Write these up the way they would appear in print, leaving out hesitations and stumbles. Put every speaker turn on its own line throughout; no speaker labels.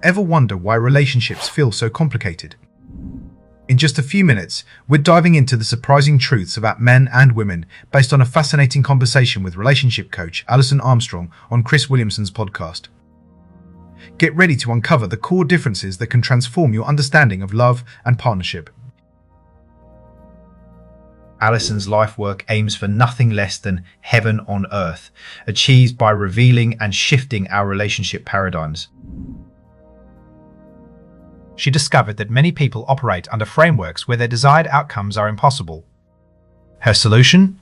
Ever wonder why relationships feel so complicated? In just a few minutes, we're diving into the surprising truths about men and women based on a fascinating conversation with relationship coach Alison Armstrong on Chris Williamson's podcast. Get ready to uncover the core differences that can transform your understanding of love and partnership. Alison's life work aims for nothing less than heaven on earth, achieved by revealing and shifting our relationship paradigms. She discovered that many people operate under frameworks where their desired outcomes are impossible. Her solution?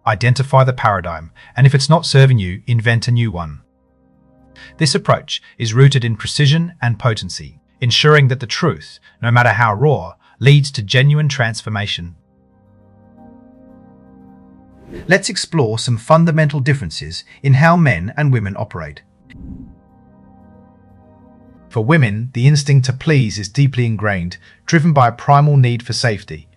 Identify the paradigm, and if it's not serving you, invent a new one. This approach is rooted in precision and potency, ensuring that the truth, no matter how raw, leads to genuine transformation. Let's explore some fundamental differences in how men and women operate. For women, the instinct to please is deeply ingrained, driven by a primal need for safety.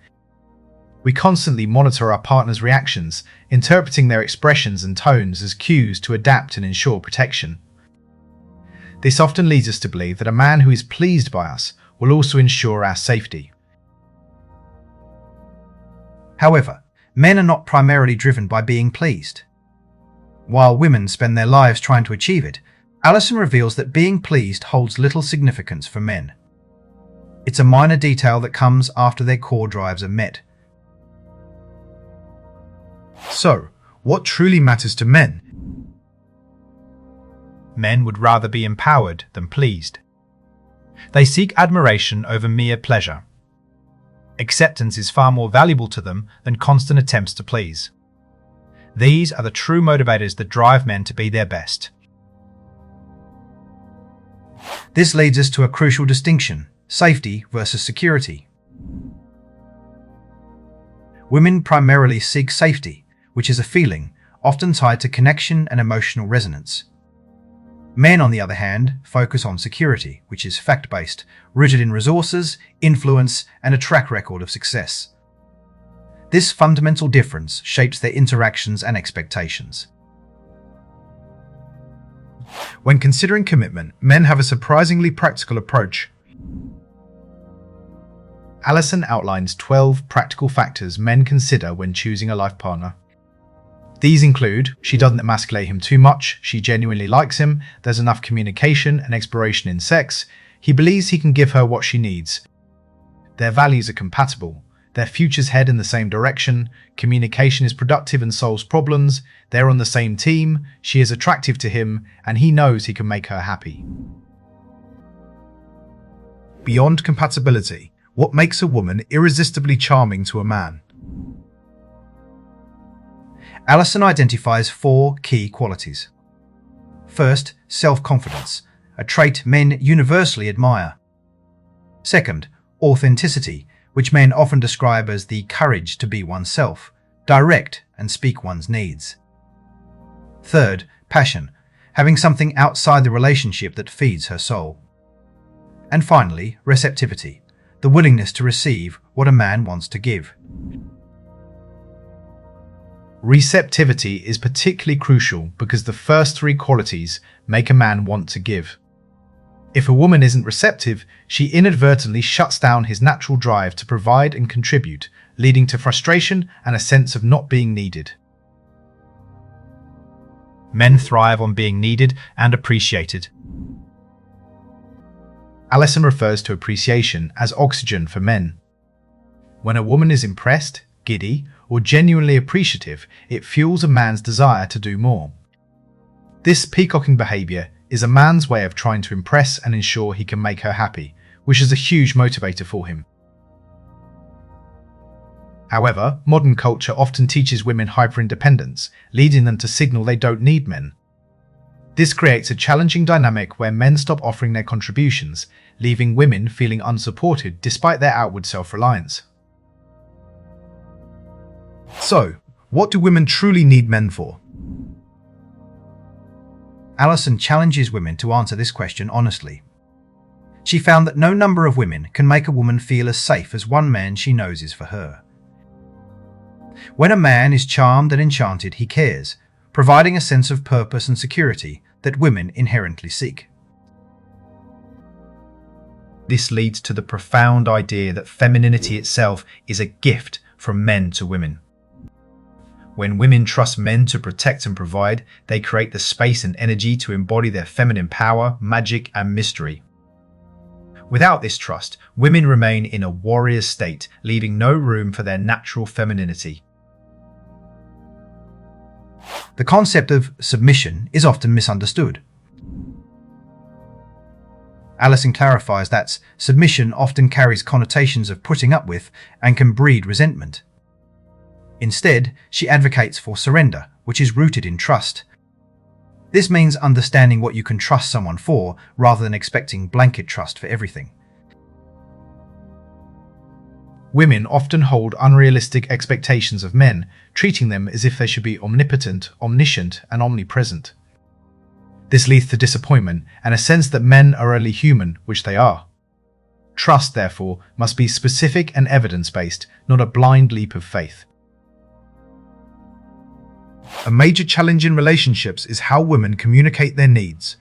We constantly monitor our partner's reactions, interpreting their expressions and tones as cues to adapt and ensure protection. This often leads us to believe that a man who is pleased by us will also ensure our safety. However, men are not primarily driven by being pleased. While women spend their lives trying to achieve it, Alison reveals that being pleased holds little significance for men. It's a minor detail that comes after their core drives are met. So, what truly matters to men? Men would rather be empowered than pleased. They seek admiration over mere pleasure. Acceptance is far more valuable to them than constant attempts to please. These are the true motivators that drive men to be their best. This leads us to a crucial distinction: safety versus security. Women primarily seek safety, which is a feeling, often tied to connection and emotional resonance. Men, on the other hand, focus on security, which is fact-based, rooted in resources, influence, and a track record of success. This fundamental difference shapes their interactions and expectations. When considering commitment, men have a surprisingly practical approach. Alison outlines 12 practical factors men consider when choosing a life partner. These include: she doesn't emasculate him too much, she genuinely likes him, there's enough communication and exploration in sex, he believes he can give her what she needs, their values are compatible, their futures head in the same direction, communication is productive and solves problems, they're on the same team, she is attractive to him, and he knows he can make her happy. Beyond compatibility, what makes a woman irresistibly charming to a man? Alison identifies 4 key qualities. First, self-confidence, a trait men universally admire. Second, authenticity, which men often describe as the courage to be oneself, direct and speak one's needs. Third, passion, having something outside the relationship that feeds her soul. And finally, receptivity, the willingness to receive what a man wants to give. Receptivity is particularly crucial because the first 3 qualities make a man want to give. If a woman isn't receptive, she inadvertently shuts down his natural drive to provide and contribute, leading to frustration and a sense of not being needed. Men thrive on being needed and appreciated. Alison refers to appreciation as oxygen for men. When a woman is impressed, giddy, or genuinely appreciative, it fuels a man's desire to do more. This peacocking behavior is a man's way of trying to impress and ensure he can make her happy, which is a huge motivator for him. However, modern culture often teaches women hyper-independence, leading them to signal they don't need men. This creates a challenging dynamic where men stop offering their contributions, leaving women feeling unsupported despite their outward self-reliance. So, what do women truly need men for? Alison challenges women to answer this question honestly. She found that no number of women can make a woman feel as safe as one man she knows is for her. When a man is charmed and enchanted, he cares, providing a sense of purpose and security that women inherently seek. This leads to the profound idea that femininity itself is a gift from men to women. When women trust men to protect and provide, they create the space and energy to embody their feminine power, magic, and mystery. Without this trust, women remain in a warrior state, leaving no room for their natural femininity. The concept of submission is often misunderstood. Alison clarifies that submission often carries connotations of putting up with and can breed resentment. Instead, she advocates for surrender, which is rooted in trust. This means understanding what you can trust someone for, rather than expecting blanket trust for everything. Women often hold unrealistic expectations of men, treating them as if they should be omnipotent, omniscient, and omnipresent. This leads to disappointment and a sense that men are only human, which they are. Trust, therefore, must be specific and evidence-based, not a blind leap of faith. A major challenge in relationships is how women communicate their needs.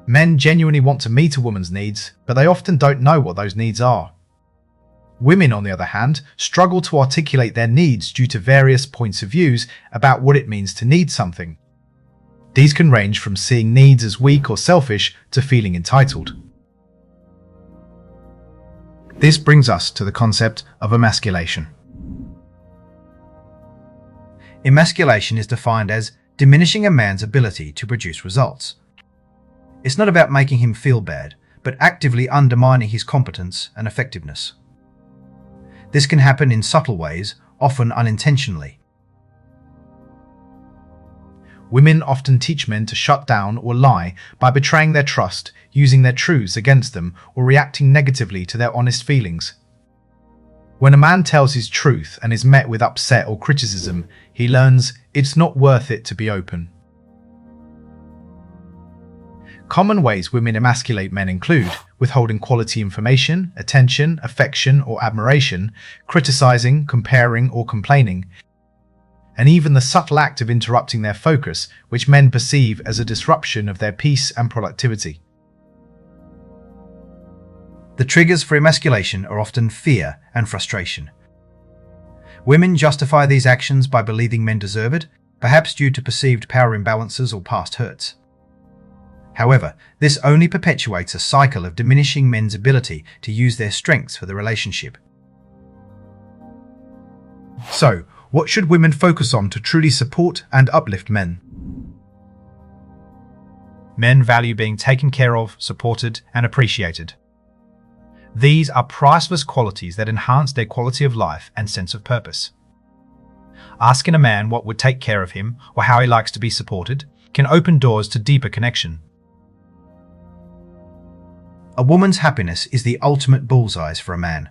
Men genuinely want to meet a woman's needs, but they often don't know what those needs are. Women, on the other hand, struggle to articulate their needs due to various points of views about what it means to need something. These can range from seeing needs as weak or selfish to feeling entitled. This brings us to the concept of emasculation. Emasculation is defined as diminishing a man's ability to produce results. It's not about making him feel bad, but actively undermining his competence and effectiveness. This can happen in subtle ways, often unintentionally. Women often teach men to shut down or lie by betraying their trust, using their truths against them, or reacting negatively to their honest feelings. When a man tells his truth and is met with upset or criticism, he learns it's not worth it to be open. Common ways women emasculate men include withholding quality information, attention, affection, or admiration, criticizing, comparing, or complaining, and even the subtle act of interrupting their focus, which men perceive as a disruption of their peace and productivity. The triggers for emasculation are often fear and frustration. Women justify these actions by believing men deserve it, perhaps due to perceived power imbalances or past hurts. However, this only perpetuates a cycle of diminishing men's ability to use their strengths for the relationship. So, what should women focus on to truly support and uplift men? Men value being taken care of, supported, and appreciated. These are priceless qualities that enhance their quality of life and sense of purpose. Asking a man what would take care of him or how he likes to be supported can open doors to deeper connection. A woman's happiness is the ultimate bullseye for a man.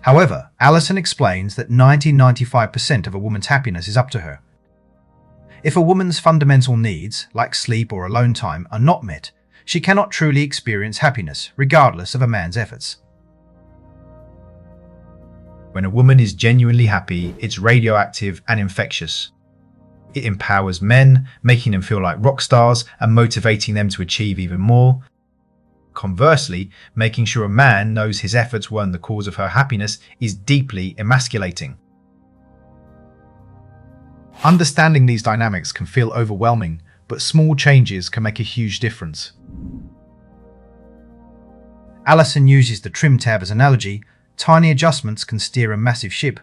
However, Alison explains that 90–95% of a woman's happiness is up to her. If a woman's fundamental needs, like sleep or alone time, are not met, she cannot truly experience happiness, regardless of a man's efforts. When a woman is genuinely happy, it's radioactive and infectious. It empowers men, making them feel like rock stars and motivating them to achieve even more. Conversely, making sure a man knows his efforts weren't the cause of her happiness is deeply emasculating. Understanding these dynamics can feel overwhelming, but small changes can make a huge difference. Alison uses the trim tab as an analogy. Tiny adjustments can steer a massive ship.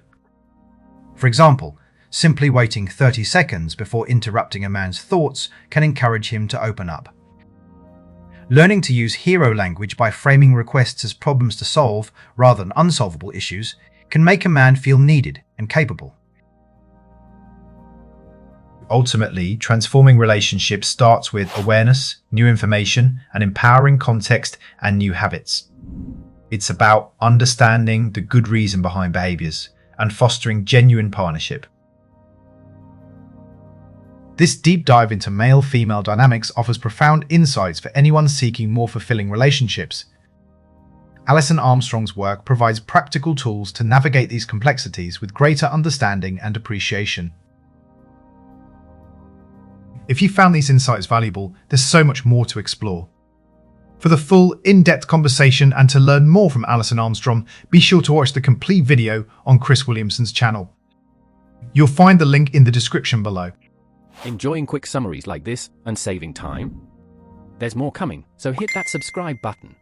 For example, simply waiting 30 seconds before interrupting a man's thoughts can encourage him to open up. Learning to use hero language by framing requests as problems to solve rather than unsolvable issues can make a man feel needed and capable. Ultimately, transforming relationships starts with awareness, new information, and empowering context and new habits. It's about understanding the good reason behind behaviors and fostering genuine partnership. This deep dive into male-female dynamics offers profound insights for anyone seeking more fulfilling relationships. Alison Armstrong's work provides practical tools to navigate these complexities with greater understanding and appreciation. If you found these insights valuable, there's so much more to explore. For the full, in-depth conversation and to learn more from Alison Armstrong, be sure to watch the complete video on Chris Williamson's channel. You'll find the link in the description below.
Enjoying quick summaries like this and saving time? There's more coming, so hit that subscribe button.